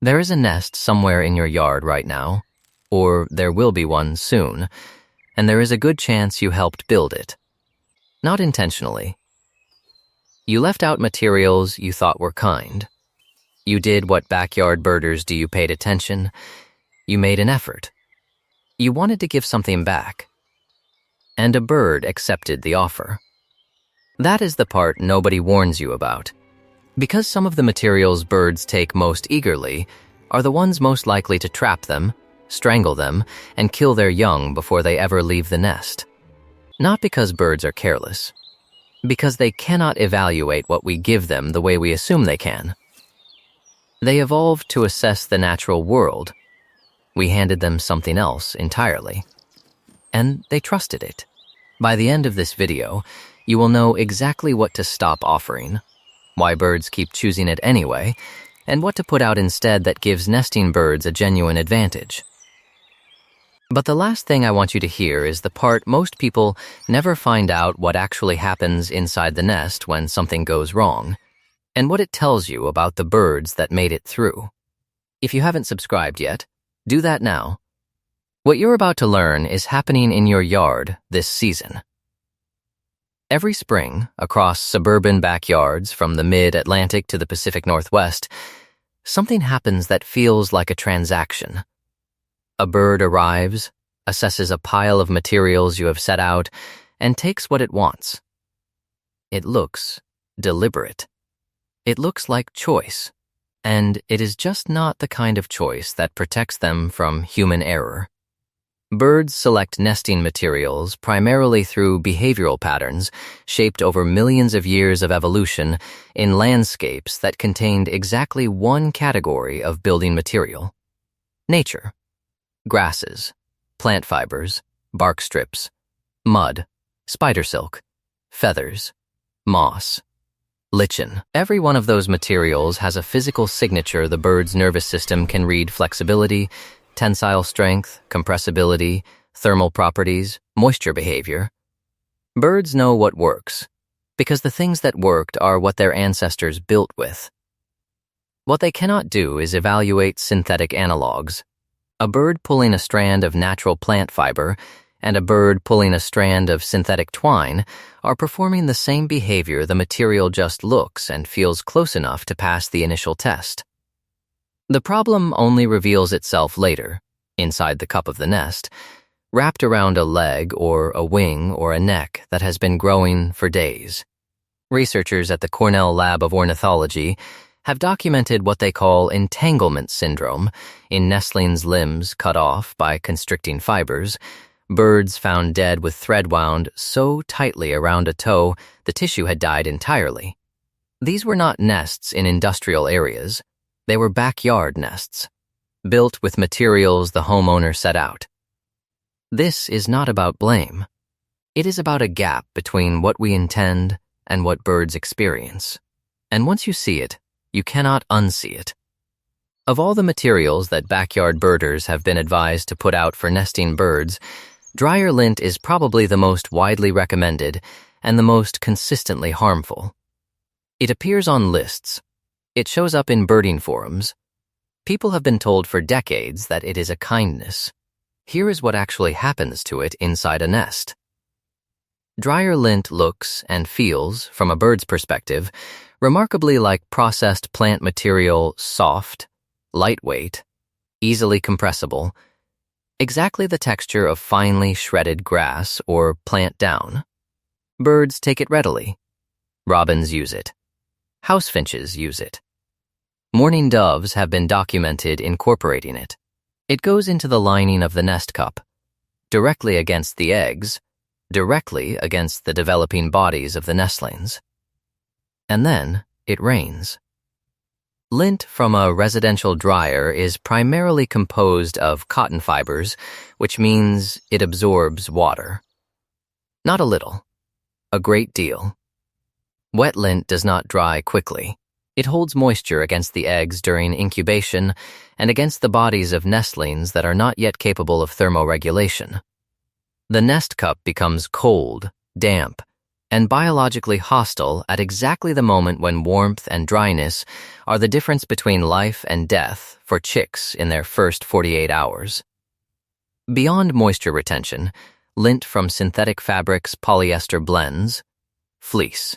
There is a nest somewhere in your yard right now, or there will be one soon, and there is a good chance you helped build it. Not intentionally. You left out materials you thought were kind. You did what backyard birders do. You paid attention. You made an effort. You wanted to give something back. And a bird accepted the offer. That is the part nobody warns you about. Because some of the materials birds take most eagerly are the ones most likely to trap them, strangle them, and kill their young before they ever leave the nest. Not because birds are careless. Because they cannot evaluate what we give them the way we assume they can. They evolved to assess the natural world. We handed them something else entirely. And they trusted it. By the end of this video, you will know exactly what to stop offering, why birds keep choosing it anyway, and what to put out instead that gives nesting birds a genuine advantage. But the last thing I want you to hear is the part most people never find out: what actually happens inside the nest when something goes wrong, and what it tells you about the birds that made it through. If you haven't subscribed yet, do that now. What you're about to learn is happening in your yard this season. Every spring, across suburban backyards from the mid-Atlantic to the Pacific Northwest, something happens that feels like a transaction. A bird arrives, assesses a pile of materials you have set out, and takes what it wants. It looks deliberate. It looks like choice, and it is just not the kind of choice that protects them from human error. Birds select nesting materials primarily through behavioral patterns shaped over millions of years of evolution in landscapes that contained exactly one category of building material: nature. Grasses, plant fibers, bark strips, mud, spider silk, feathers, moss, lichen. Every one of those materials has a physical signature the bird's nervous system can read: flexibility, tensile strength, compressibility, thermal properties, moisture behavior. Birds know what works, because the things that worked are what their ancestors built with. What they cannot do is evaluate synthetic analogs. A bird pulling a strand of natural plant fiber and a bird pulling a strand of synthetic twine are performing the same behavior. The material just looks and feels close enough to pass the initial test. The problem only reveals itself later, inside the cup of the nest, wrapped around a leg or a wing or a neck that has been growing for days. Researchers at the Cornell Lab of Ornithology have documented what they call entanglement syndrome in nestlings' limbs cut off by constricting fibers, birds found dead with thread wound so tightly around a toe the tissue had died entirely. These were not nests in industrial areas. They were backyard nests, built with materials the homeowner set out. This is not about blame. It is about a gap between what we intend and what birds experience. And once you see it, you cannot unsee it. Of all the materials that backyard birders have been advised to put out for nesting birds, dryer lint is probably the most widely recommended and the most consistently harmful. It appears on lists. It shows up in birding forums. People have been told for decades that it is a kindness. Here is what actually happens to it inside a nest. Dryer lint looks and feels, from a bird's perspective, remarkably like processed plant material: soft, lightweight, easily compressible, exactly the texture of finely shredded grass or plant down. Birds take it readily. Robins use it. Housefinches use it. Mourning doves have been documented incorporating it. It goes into the lining of the nest cup, directly against the eggs, directly against the developing bodies of the nestlings. And then it rains. Lint from a residential dryer is primarily composed of cotton fibers, which means it absorbs water. Not a little, a great deal. Wet lint does not dry quickly. It holds moisture against the eggs during incubation and against the bodies of nestlings that are not yet capable of thermoregulation. The nest cup becomes cold, damp, and biologically hostile at exactly the moment when warmth and dryness are the difference between life and death for chicks in their first 48 hours. Beyond moisture retention, lint from synthetic fabrics, polyester blends, fleece.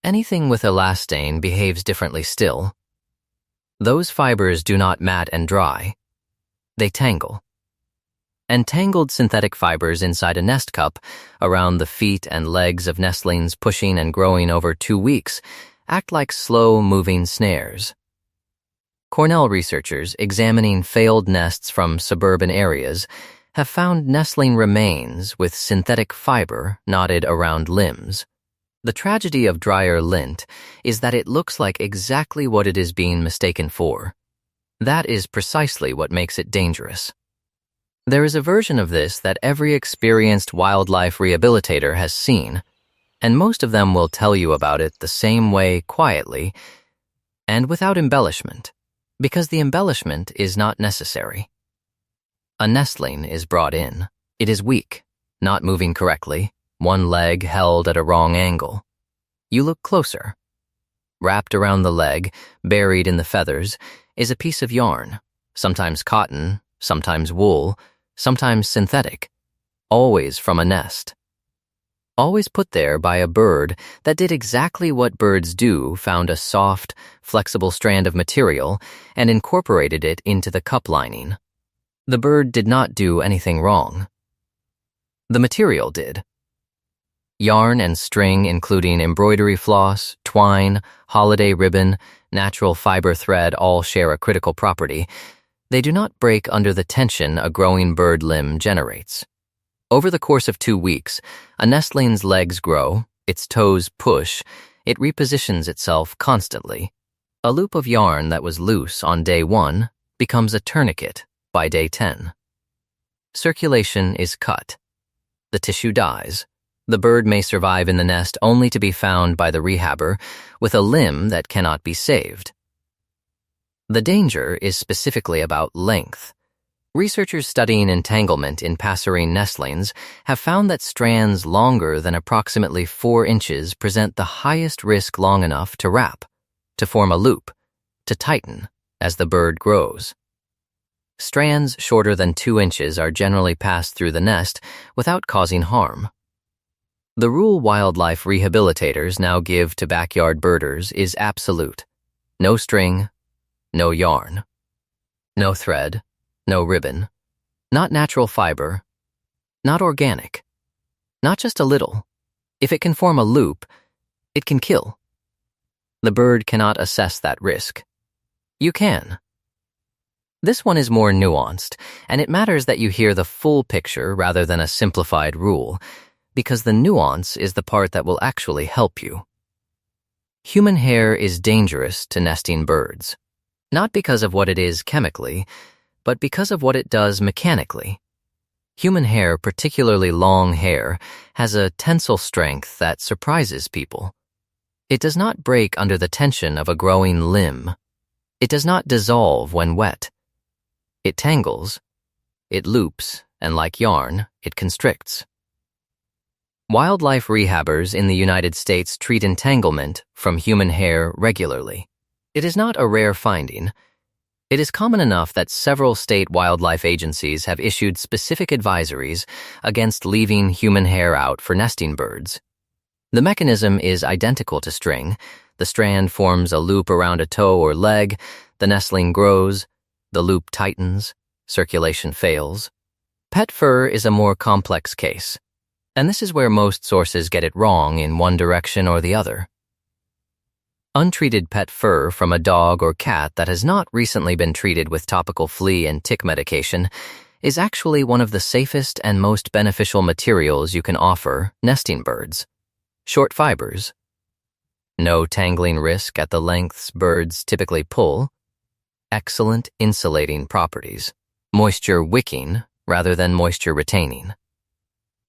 Anything with elastane behaves differently still. Those fibers do not mat and dry. They tangle. And tangled synthetic fibers inside a nest cup, around the feet and legs of nestlings pushing and growing over 2 weeks, act like slow-moving snares. Cornell researchers examining failed nests from suburban areas have found nestling remains with synthetic fiber knotted around limbs. The tragedy of drier lint is that it looks like exactly what it is being mistaken for. That is precisely what makes it dangerous. There is a version of this that every experienced wildlife rehabilitator has seen, and most of them will tell you about it the same way quietly and without embellishment, because the embellishment is not necessary. A nestling is brought in. It is weak, not moving correctly, one leg held at a wrong angle. You look closer. Wrapped around the leg, buried in the feathers, is a piece of yarn, sometimes cotton, sometimes wool, sometimes synthetic, always from a nest. Always put there by a bird that did exactly what birds do, found a soft, flexible strand of material and incorporated it into the cup lining. The bird did not do anything wrong. The material did. Yarn and string, including embroidery floss, twine, holiday ribbon, natural fiber thread, all share a critical property. They do not break under the tension a growing bird limb generates. Over the course of 2 weeks, a nestling's legs grow, its toes push, it repositions itself constantly. A loop of yarn that was loose on day 1 becomes a tourniquet by day 10. Circulation is cut. The tissue dies. The bird may survive in the nest only to be found by the rehabber with a limb that cannot be saved. The danger is specifically about length. Researchers studying entanglement in passerine nestlings have found that strands longer than approximately 4 inches present the highest risk long enough to wrap, to form a loop, to tighten as the bird grows. Strands shorter than 2 inches are generally passed through the nest without causing harm. The rule wildlife rehabilitators now give to backyard birders is absolute. No string, no yarn, no thread, no ribbon, not natural fiber, not organic, not just a little. If it can form a loop, it can kill. The bird cannot assess that risk. You can. This one is more nuanced, and it matters that you hear the full picture rather than a simplified rule, because the nuance is the part that will actually help you. Human hair is dangerous to nesting birds. Not because of what it is chemically, but because of what it does mechanically. Human hair, particularly long hair, has a tensile strength that surprises people. It does not break under the tension of a growing limb. It does not dissolve when wet. It tangles, it loops, and like yarn, it constricts. Wildlife rehabbers in the United States treat entanglement from human hair regularly. It is not a rare finding. It is common enough that several state wildlife agencies have issued specific advisories against leaving human hair out for nesting birds. The mechanism is identical to string. The strand forms a loop around a toe or leg, the nestling grows, the loop tightens, circulation fails. Pet fur is a more complex case, and this is where most sources get it wrong in one direction or the other. Untreated pet fur from a dog or cat that has not recently been treated with topical flea and tick medication is actually one of the safest and most beneficial materials you can offer nesting birds. Short fibers. No tangling risk at the lengths birds typically pull. Excellent insulating properties. Moisture wicking rather than moisture retaining.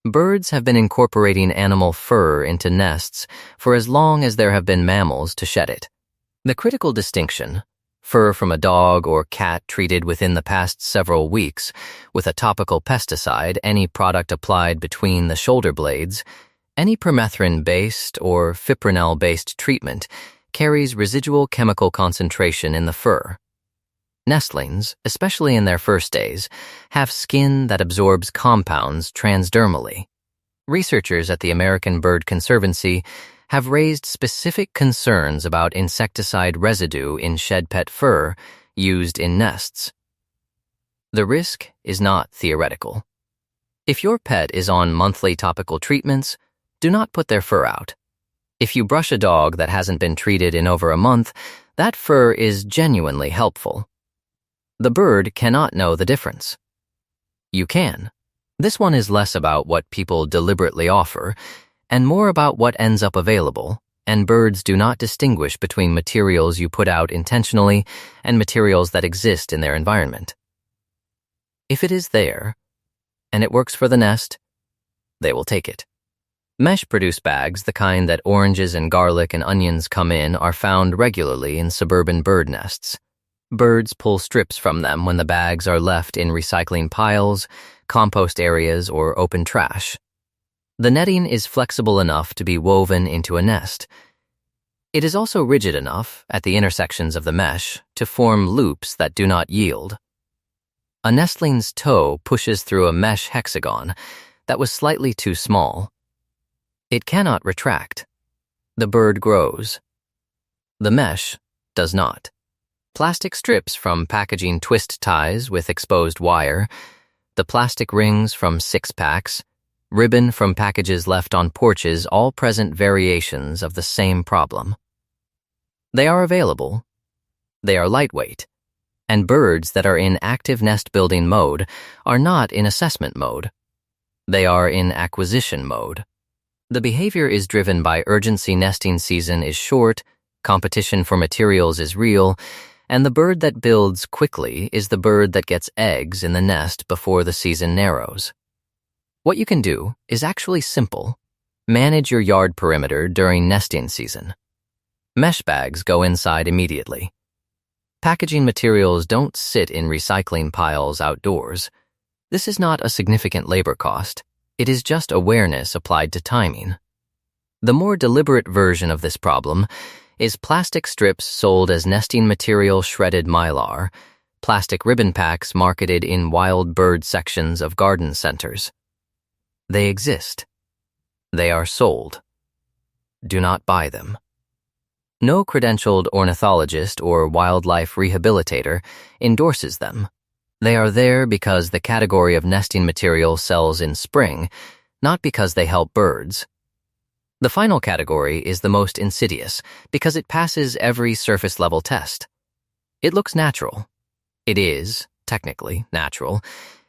Birds have been incorporating animal fur into nests for as long as there have been mammals to shed it. The critical distinction, fur from a dog or cat treated within the past several weeks with a topical pesticide, any product applied between the shoulder blades, Any permethrin-based or fipronil-based treatment carries residual chemical concentration in the fur. Nestlings, especially in their first days, have skin that absorbs compounds transdermally. Researchers at the American Bird Conservancy have raised specific concerns about insecticide residue in shed pet fur used in nests. The risk is not theoretical. If your pet is on monthly topical treatments, do not put their fur out. If you brush a dog that hasn't been treated in over a month, that fur is genuinely helpful. The bird cannot know the difference. You can. This one is less about what people deliberately offer and more about what ends up available, and birds do not distinguish between materials you put out intentionally and materials that exist in their environment. If it is there, and it works for the nest, they will take it. Mesh-produced bags, the kind that oranges and garlic and onions come in, are found regularly in suburban bird nests. Birds pull strips from them when the bags are left in recycling piles, compost areas, or open trash. The netting is flexible enough to be woven into a nest. It is also rigid enough, at the intersections of the mesh, to form loops that do not yield. A nestling's toe pushes through a mesh hexagon that was slightly too small. It cannot retract. The bird grows. The mesh does not. Plastic strips from packaging twist ties with exposed wire, the plastic rings from six-packs, ribbon from packages left on porches all present variations of the same problem. They are available. They are lightweight. And birds that are in active nest-building mode are not in assessment mode. They are in acquisition mode. The behavior is driven by urgency. Nesting season is short, competition for materials is real, and the bird that builds quickly is the bird that gets eggs in the nest before the season narrows. What you can do is actually simple. Manage your yard perimeter during nesting season. Mesh bags go inside immediately. Packaging materials don't sit in recycling piles outdoors. This is not a significant labor cost. It is just awareness applied to timing. The more deliberate version of this problem is plastic strips sold as nesting material shredded mylar, plastic ribbon packs marketed in wild bird sections of garden centers. They exist. They are sold. Do not buy them. No credentialed ornithologist or wildlife rehabilitator endorses them. They are there because the category of nesting material sells in spring, not because they help birds. The final category is the most insidious because it passes every surface-level test. It looks natural. It is, technically, natural,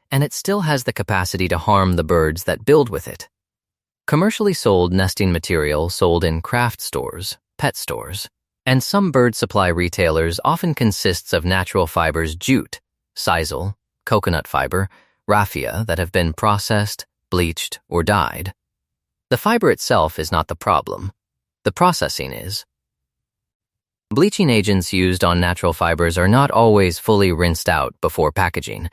and it still has the capacity to harm the birds that build with it. Commercially sold nesting material sold in craft stores, pet stores, and some bird supply retailers often consists of natural fibers jute, sisal, coconut fiber, raffia that have been processed, bleached, or dyed. The fiber itself is not the problem. The processing is. Bleaching agents used on natural fibers are not always fully rinsed out before packaging.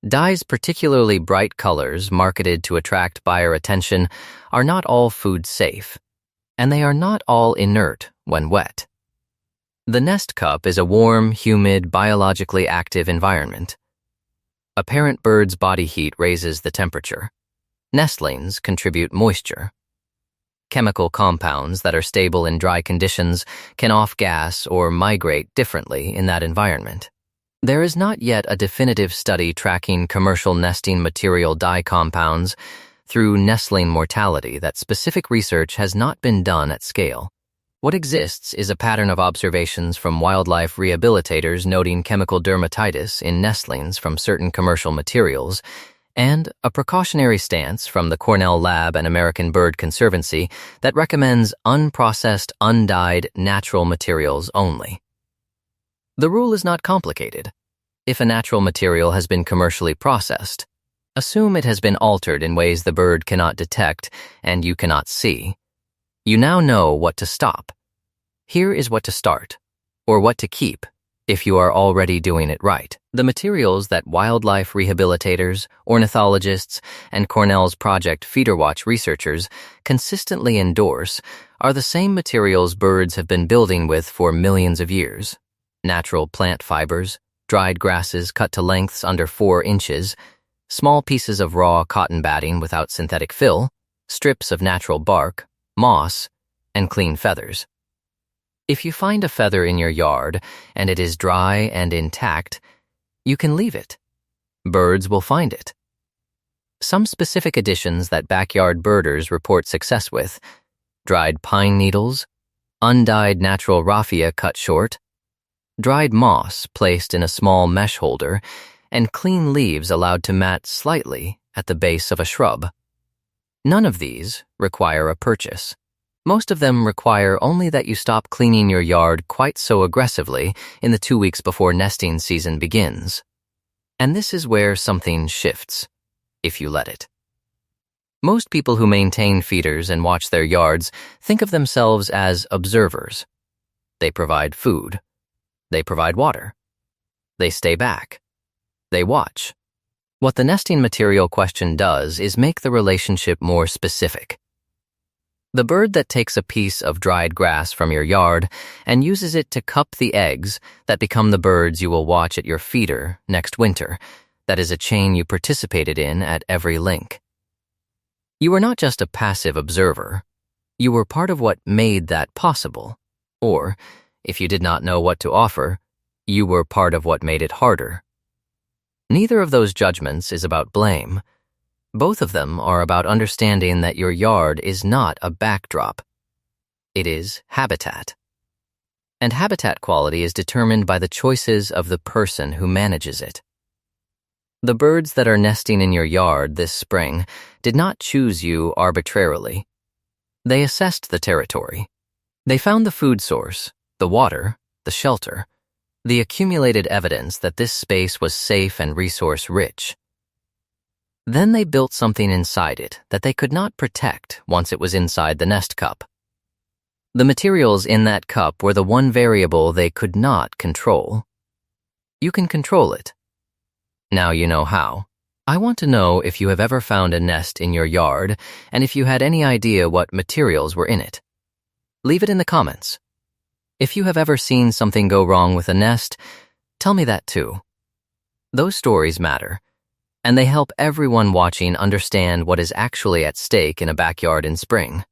Dyes, particularly bright colors marketed to attract buyer attention, are not all food safe, and they are not all inert when wet. The nest cup is a warm, humid, biologically active environment. A parent bird's body heat raises the temperature. Nestlings contribute moisture. Chemical compounds that are stable in dry conditions can off-gas or migrate differently in that environment. There is not yet a definitive study tracking commercial nesting material dye compounds through nestling mortality that specific research has not been done at scale. What exists is a pattern of observations from wildlife rehabilitators noting chemical dermatitis in nestlings from certain commercial materials, and a precautionary stance from the Cornell Lab and American Bird Conservancy that recommends unprocessed, undyed, natural materials only. The rule is not complicated. If a natural material has been commercially processed, assume it has been altered in ways the bird cannot detect and you cannot see. You now know what to stop. Here is what to start, or what to keep, if you are already doing it right. The materials that wildlife rehabilitators, ornithologists, and Cornell's Project Feeder Watch researchers consistently endorse are the same materials birds have been building with for millions of years. Natural plant fibers, dried grasses cut to lengths under 4 inches, small pieces of raw cotton batting without synthetic fill, strips of natural bark, moss, and clean feathers. If you find a feather in your yard and it is dry and intact, you can leave it. Birds will find it. Some specific additions that backyard birders report success with: dried pine needles, undyed natural raffia cut short, dried moss placed in a small mesh holder, and clean leaves allowed to mat slightly at the base of a shrub. None of these require a purchase. Most of them require only that you stop cleaning your yard quite so aggressively in the 2 weeks before nesting season begins. And this is where something shifts, if you let it. Most people who maintain feeders and watch their yards think of themselves as observers. They provide food. They provide water. They stay back. They watch. What the nesting material question does is make the relationship more specific. The bird that takes a piece of dried grass from your yard and uses it to cup the eggs that become the birds you will watch at your feeder next winter, that is a chain you participated in at every link. You were not just a passive observer. You were part of what made that possible. Or, if you did not know what to offer, you were part of what made it harder. Neither of those judgments is about blame. Both of them are about understanding that your yard is not a backdrop. It is habitat. And habitat quality is determined by the choices of the person who manages it. The birds that are nesting in your yard this spring did not choose you arbitrarily. They assessed the territory. They found the food source, the water, the shelter, the accumulated evidence that this space was safe and resource-rich. Then they built something inside it that they could not protect once it was inside the nest cup. The materials in that cup were the one variable they could not control. You can control it. Now you know how. I want to know if you have ever found a nest in your yard and if you had any idea what materials were in it. Leave it in the comments. If you have ever seen something go wrong with a nest, tell me that too. Those stories matter, and they help everyone watching understand what is actually at stake in a backyard in spring.